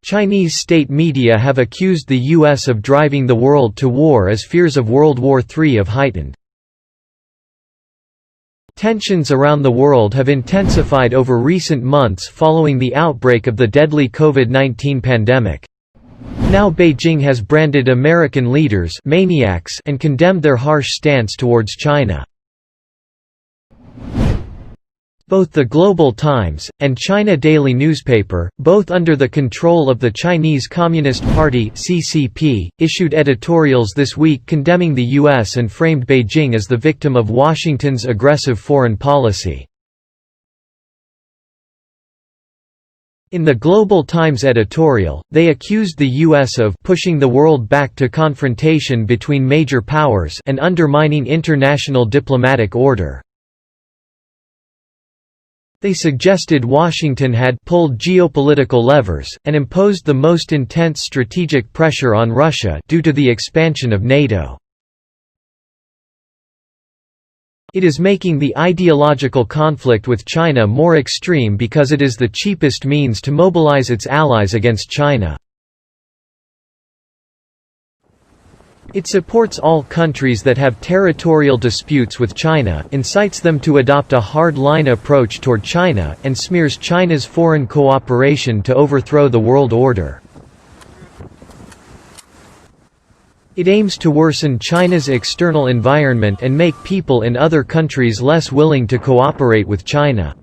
Chinese state media have accused the U.S. of driving the world to war as fears of World War III have heightened. Tensions around the world have intensified over recent months following the outbreak of the deadly COVID-19 pandemic. Now Beijing has branded American leaders maniacs and condemned their harsh stance towards China. Both the Global Times, and China Daily newspaper, both under the control of the Chinese Communist Party (CCP), issued editorials this week condemning the U.S. and framed Beijing as the victim of Washington's aggressive foreign policy. In the Global Times editorial, they accused the U.S. of pushing the world back to confrontation between major powers and undermining international diplomatic order. They suggested Washington had pulled geopolitical levers, and imposed the most intense strategic pressure on Russia due to the expansion of NATO. It is making the ideological conflict with China more extreme because it is the cheapest means to mobilize its allies against China. It supports all countries that have territorial disputes with China, incites them to adopt a hard-line approach toward China, and smears China's foreign cooperation to overthrow the world order. It aims to worsen China's external environment and make people in other countries less willing to cooperate with China.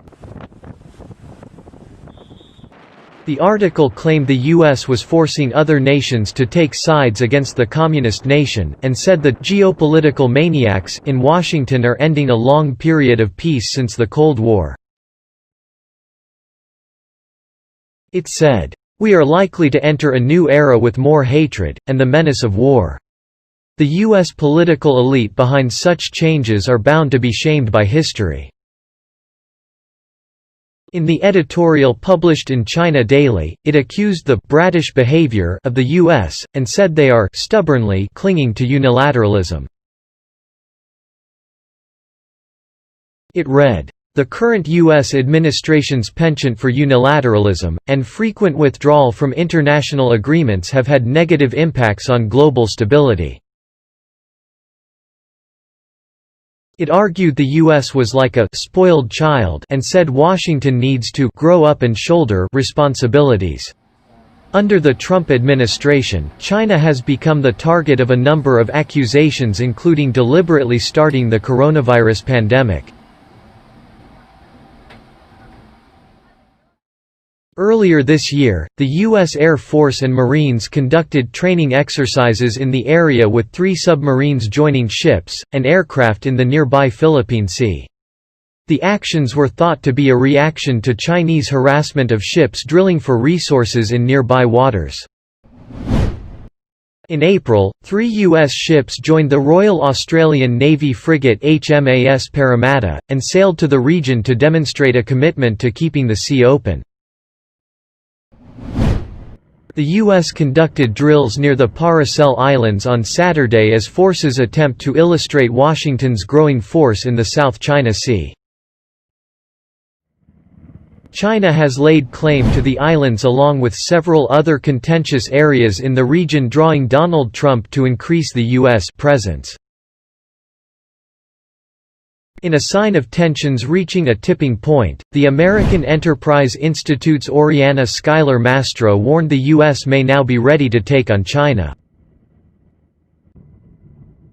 The article claimed the U.S. was forcing other nations to take sides against the communist nation, and said the geopolitical maniacs in Washington are ending a long period of peace since the Cold War. It said, "We are likely to enter a new era with more hatred, and the menace of war. The U.S. political elite behind such changes are bound to be shamed by history." In the editorial published in China Daily, it accused the «bratish behavior» of the U.S., and said they are «stubbornly» clinging to unilateralism. It read, "The current U.S. administration's penchant for unilateralism, and frequent withdrawal from international agreements have had negative impacts on global stability." It argued the U.S. was like a «spoiled child» and said Washington needs to «grow up and shoulder» responsibilities. Under the Trump administration, China has become the target of a number of accusations, including deliberately starting the coronavirus pandemic. Earlier this year, the U.S. Air Force and Marines conducted training exercises in the area with 3 submarines joining ships, and aircraft in the nearby Philippine Sea. The actions were thought to be a reaction to Chinese harassment of ships drilling for resources in nearby waters. In April, 3 U.S. ships joined the Royal Australian Navy frigate HMAS Parramatta, and sailed to the region to demonstrate a commitment to keeping the sea open. The U.S. conducted drills near the Paracel Islands on Saturday as forces attempt to illustrate Washington's growing force in the South China Sea. China has laid claim to the islands along with several other contentious areas in the region, drawing Donald Trump to increase the U.S. presence. In a sign of tensions reaching a tipping point, the American Enterprise Institute's Oriana Schuyler Mastro warned the U.S. may now be ready to take on China.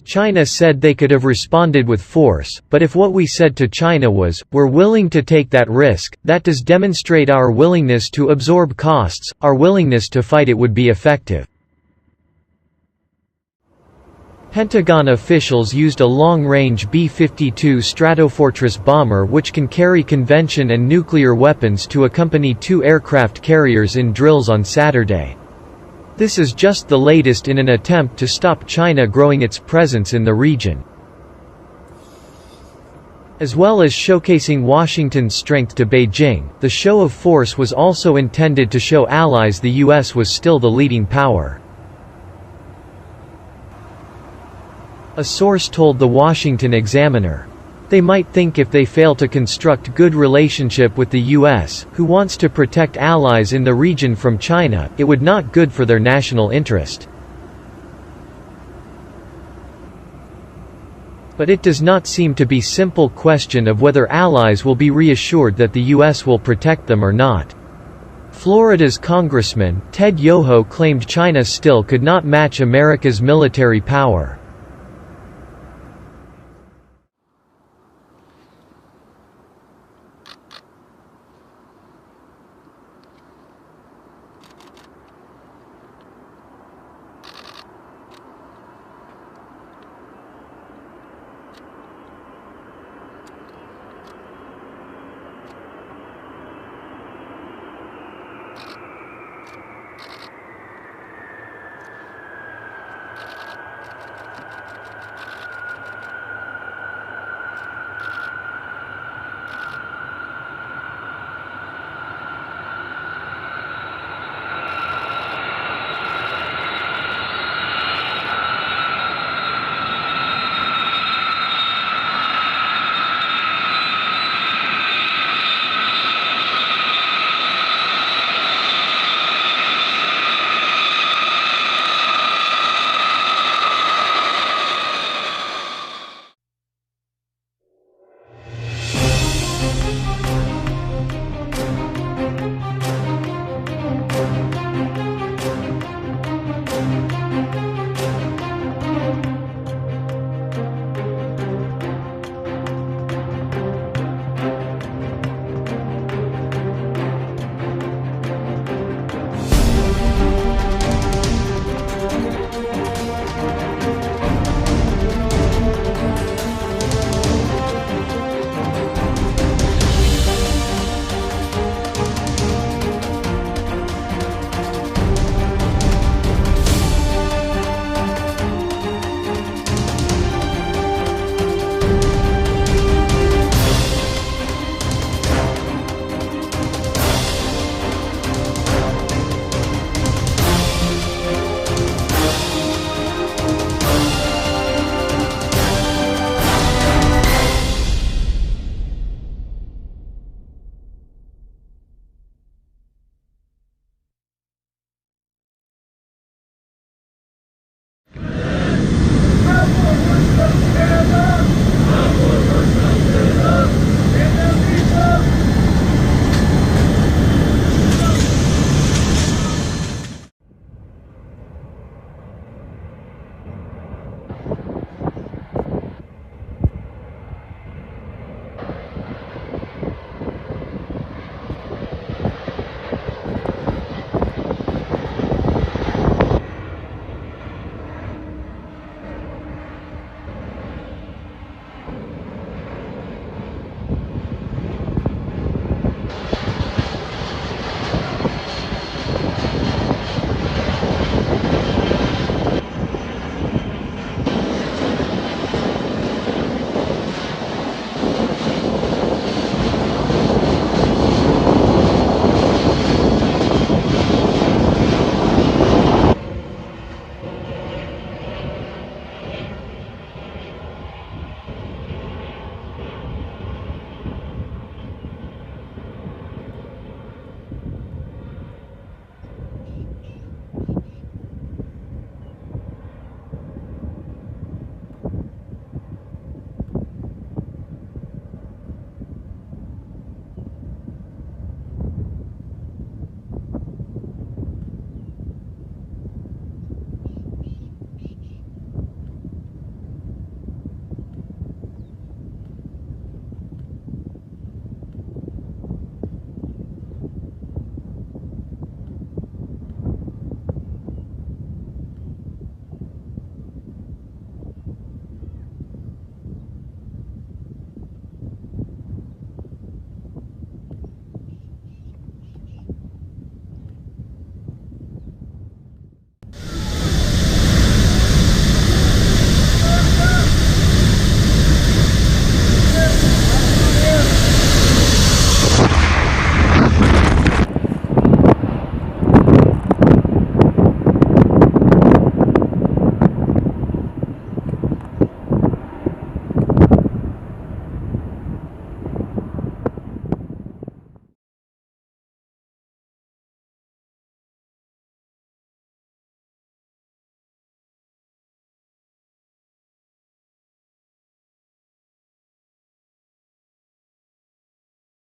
China said they could have responded with force, but if what we said to China was, "We're willing to take that risk," that does demonstrate our willingness to absorb costs, our willingness to fight it would be effective. Pentagon officials used a long-range B-52 Stratofortress bomber which can carry convention and nuclear weapons to accompany 2 aircraft carriers in drills on Saturday. This is just the latest in an attempt to stop China growing its presence in the region. As well as showcasing Washington's strength to Beijing, the show of force was also intended to show allies the U.S. was still the leading power. A source told the Washington Examiner, They might think if they fail to construct good relationship with the US, who wants to protect allies in the region from China, it would not good for their national interest. But it does not seem to be simple question of whether allies will be reassured that the US will protect them or not. Florida's Congressman, Ted Yoho claimed China still could not match America's military power.